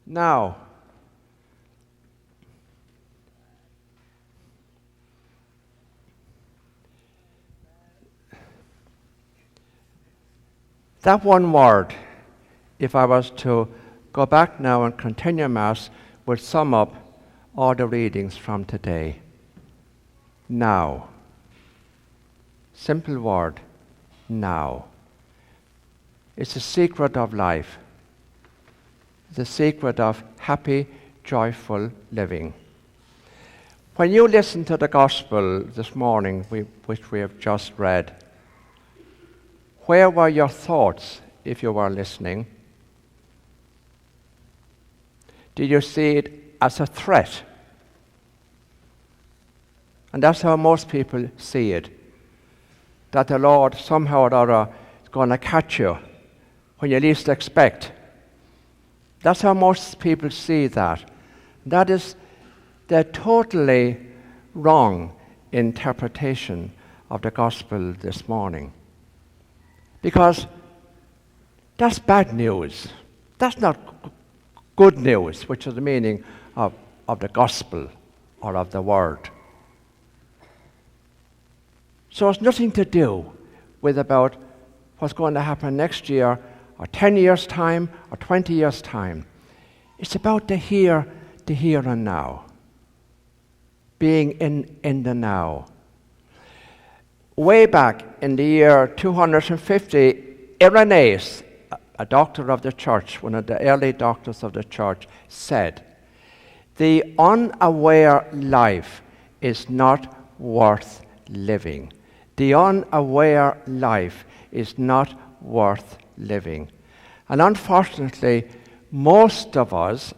Now, that one word, if I was to go back now and continue Mass, would sum up all the readings from today. Now. Simple word, now. It's the secret of life, the secret of happy, joyful living. When you listen to the Gospel this morning, which we have just read, where were your thoughts if you were listening? Did you see it as a threat? And that's how most people see it, that the Lord somehow or other is going to catch you when you least expect. That's how most people see that. That is the totally wrong interpretation of the Gospel this morning. Because that's bad news. That's not good news, which is the meaning of the Gospel or of the Word. So it's nothing to do with about what's going to happen next year, or 10 years' time, or 20 years' time. It's about the here and now. Being in the now. Way back in the year 250, Irenaeus, a doctor of the church, one of the early doctors of the church, said, "The unaware life is not worth living. The unaware life is not worth living." And unfortunately, most of us,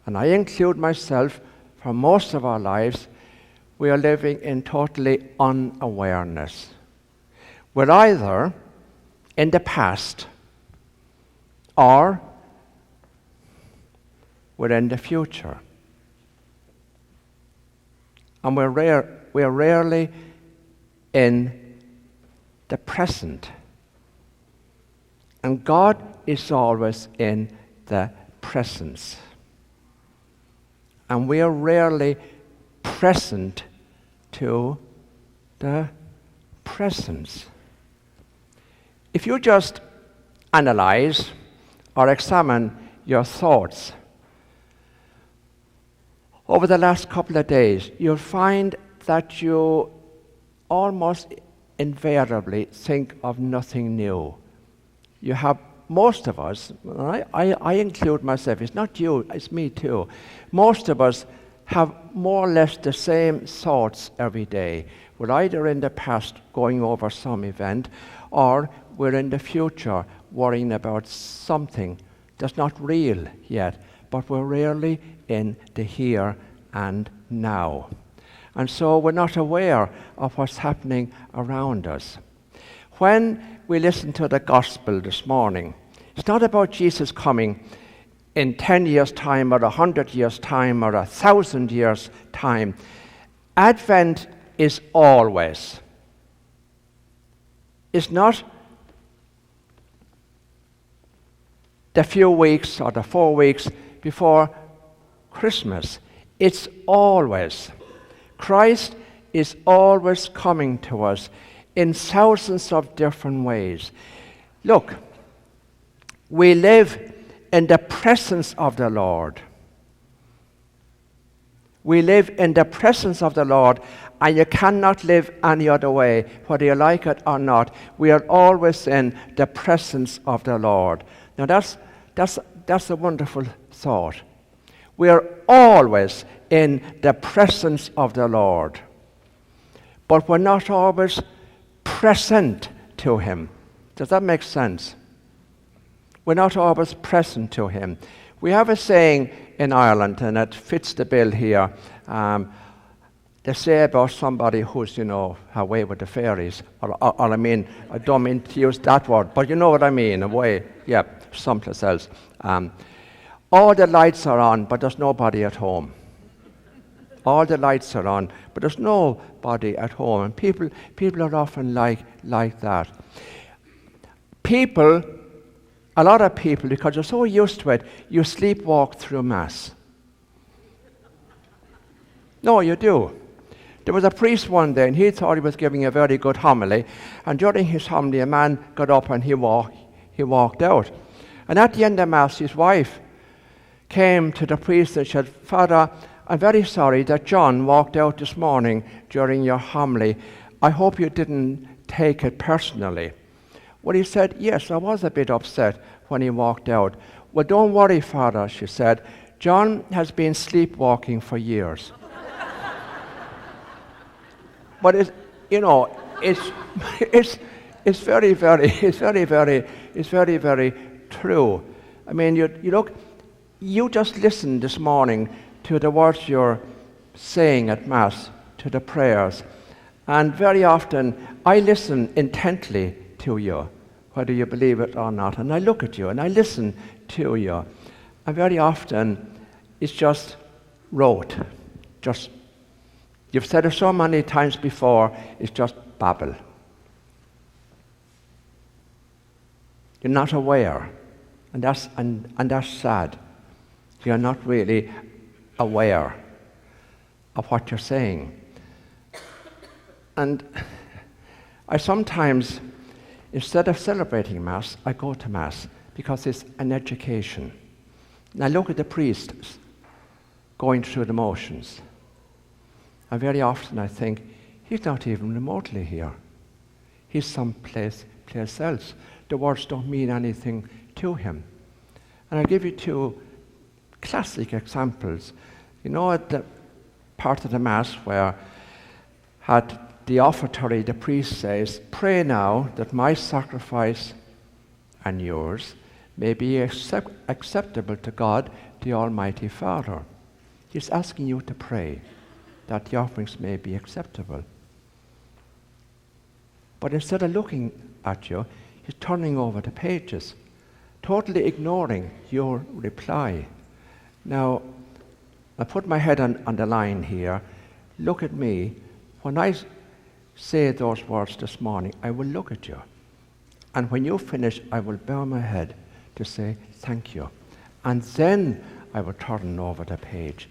and I include myself, for most of our lives, we are living in totally unawareness. We're either in the past or we're in the future. And we're rarely in the present. And God is always in the presence. And we are rarely present to the presence. If you just analyze or examine your thoughts over the last couple of days, you'll find that you almost invariably think of nothing new. You have, most of us, I include myself, it's not you, it's me too. Most of us have more or less the same thoughts every day. We're either in the past going over some event, or we're in the future worrying about something that's not real yet, but we're rarely in the here and now. And so we're not aware of what's happening around us. When we listen to the Gospel this morning, it's not about Jesus coming in 10 years' time or 100 years' time or 1,000 years' time. Advent is always. It's not the few weeks or the 4 weeks before Christmas. It's always. Christ is always coming to us in thousands of different ways. Look, we live in the presence of the Lord. We live in the presence of the Lord, and you cannot live any other way, whether you like it or not. We are always in the presence of the Lord. Now that's a wonderful thought. We are always in the presence of the Lord, but we're not always present to Him. Does that make sense? We're not always present to Him. We have a saying in Ireland, and it fits the bill here. They say about somebody who's, away with the fairies, or I mean, I don't mean to use that word, but you know what I mean, away, yeah, someplace else. All the lights are on, but there's nobody at home. All the lights are on, but there's nobody at home. And people are often like that. People a lot of people, because you're so used to it, you sleepwalk through Mass. No, you do. There was a priest one day, and he thought he was giving a very good homily, and during his homily, a man got up and he walked out. And at the end of Mass, his wife came to the priest and said, "Father, I'm very sorry that John walked out this morning during your homily. I hope you didn't take it personally." Well, he said, "Yes, I was a bit upset when he walked out." "Well, don't worry, Father," she said. "John has been sleepwalking for years." But it's very, very true. I mean, you just listen this morning to the words you're saying at Mass, to the prayers, and very often I listen intently to you, whether you believe it or not, and I look at you and I listen to you, and very often it's just rote, just. You've said it so many times before, it's just babble. You're not aware, and that's sad. You're not really aware of what you're saying. And I sometimes, instead of celebrating Mass, I go to Mass because it's an education. And I look at the priests going through the motions. And very often I think, he's not even remotely here. He's someplace else. The words don't mean anything to him. And I'll give you two classic examples. You know, at the part of the Mass where at the offertory the priest says, "Pray now that my sacrifice and yours may be acceptable to God, the Almighty Father." He's asking you to pray that the offerings may be acceptable. But instead of looking at you, he's turning over the pages, totally ignoring your reply. Now, I put my head on the line here. Look at me. When I say those words this morning, I will look at you. And when you finish, I will bow my head to say thank you. And then I will turn over the page.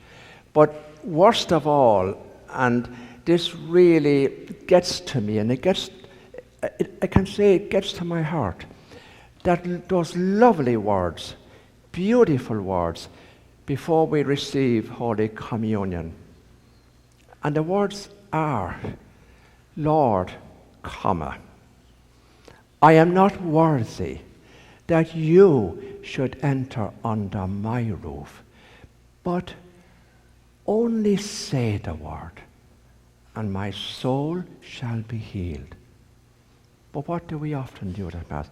But worst of all, and this really gets to me, and I can say it gets to my heart, that those lovely words, beautiful words, before we receive Holy Communion. And the words are, "Lord, comma, I am not worthy that you should enter under my roof, but only say the word, and my soul shall be healed." But what do we often do at Mass?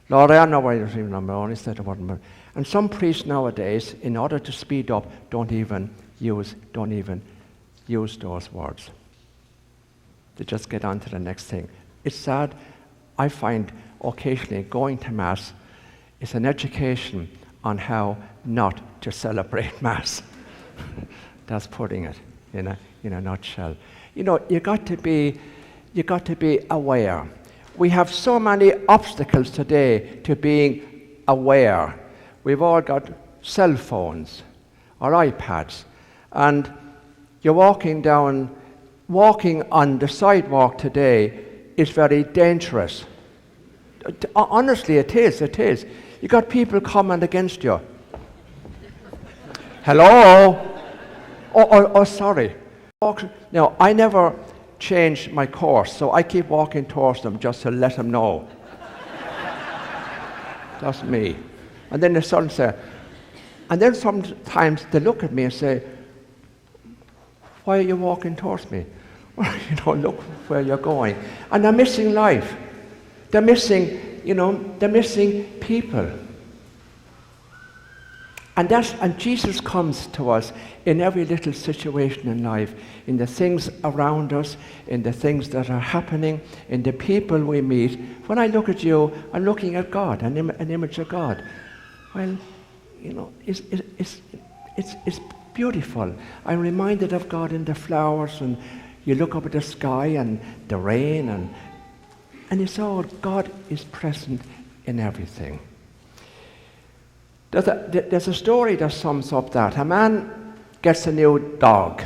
"Lord, I am not worthy to receive number, only say the word." And some priests nowadays, in order to speed up, don't even use those words. They just get on to the next thing. It's sad. I find occasionally going to Mass is an education on how not to celebrate Mass. That's putting it in a nutshell. You know, you got to be aware. We have so many obstacles today to being aware. We've all got cell phones or iPads, and you're walking on the sidewalk today is very dangerous. Honestly, it is. You got people coming against you. Hello? Oh, sorry. Now, I never change my course, so I keep walking towards them just to let them know. That's me. And then the son says, and then sometimes they look at me and say, "Why are you walking towards me?" Well, look where you're going. And they're missing life. They're missing people. And Jesus comes to us in every little situation in life, in the things around us, in the things that are happening, in the people we meet. When I look at you, I'm looking at God, an image of God. Well, it's beautiful. I'm reminded of God in the flowers, and you look up at the sky and the rain, and it's all, God is present in everything. There's a story that sums up that. A man gets a new dog.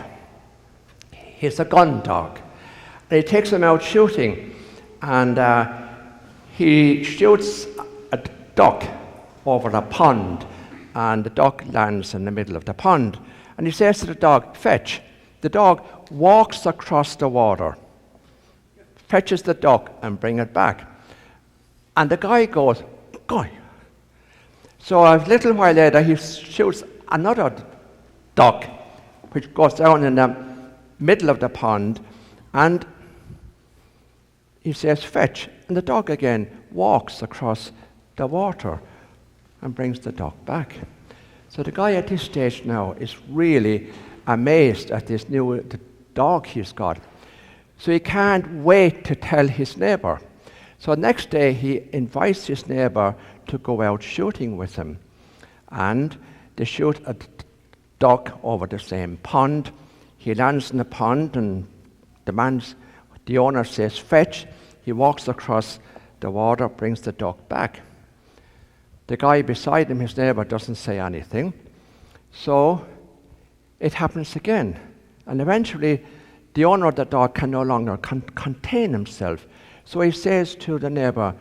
He's a gun dog. And he takes him out shooting, and he shoots a duck over a pond, and the duck lands in the middle of the pond. And he says to the dog, "Fetch." The dog walks across the water, fetches the duck and brings it back. And the guy goes, "Guy." So a little while later, he shoots another duck, which goes down in the middle of the pond, and he says, "Fetch." And the dog again walks across the water and brings the duck back. So the guy at this stage now is really amazed at this new dog he's got. So he can't wait to tell his neighbor. So next day he invites his neighbor to go out shooting with him. And they shoot a duck over the same pond. He lands in the pond, and the owner says, "Fetch." He walks across the water, brings the duck back. The guy beside him, his neighbor, doesn't say anything. So it happens again. And eventually, the owner of the dog can no longer contain himself. So he says to the neighbor,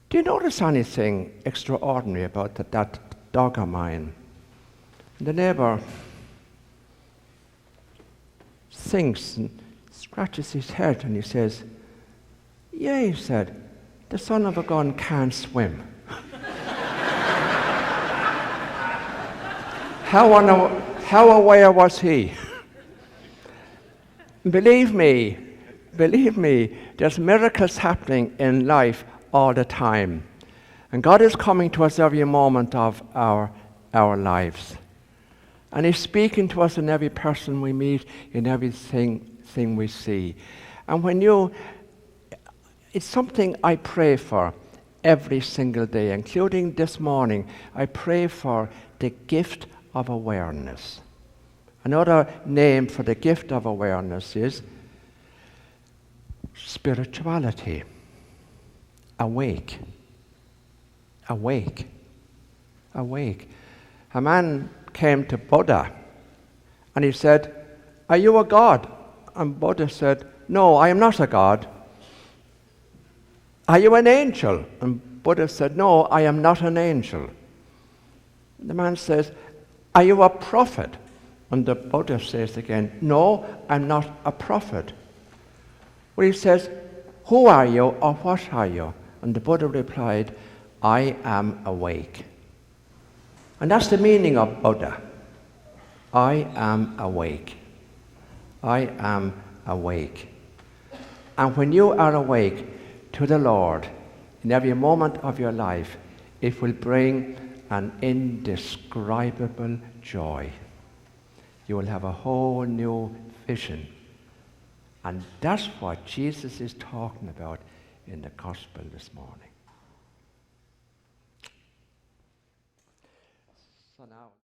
"Do you notice anything extraordinary about that dog of mine?" And the neighbor thinks and scratches his head, and he says, "Yeah," he said, "the son of a gun can't swim." How aware was he? Believe me, there's miracles happening in life all the time. And God is coming to us every moment of our lives. And He's speaking to us in every person we meet, in everything we see. And it's something I pray for every single day, including this morning. I pray for the gift of awareness. Another name for the gift of awareness is spirituality. Awake. Awake. Awake. A man came to Buddha and he said, "Are you a god?" And Buddha said, "No, I am not a god." "Are you an angel?" And Buddha said, "No, I am not an angel." The man says, "Are you a prophet?" And the Buddha says again, "No, I'm not a prophet." Well, he says, "Who are you, or what are you?" And the Buddha replied, "I am awake." And that's the meaning of Buddha. I am awake. I am awake. And when you are awake to the Lord in every moment of your life, it will bring an indescribable joy. You will have a whole new vision. And that's what Jesus is talking about in the gospel this morning. So now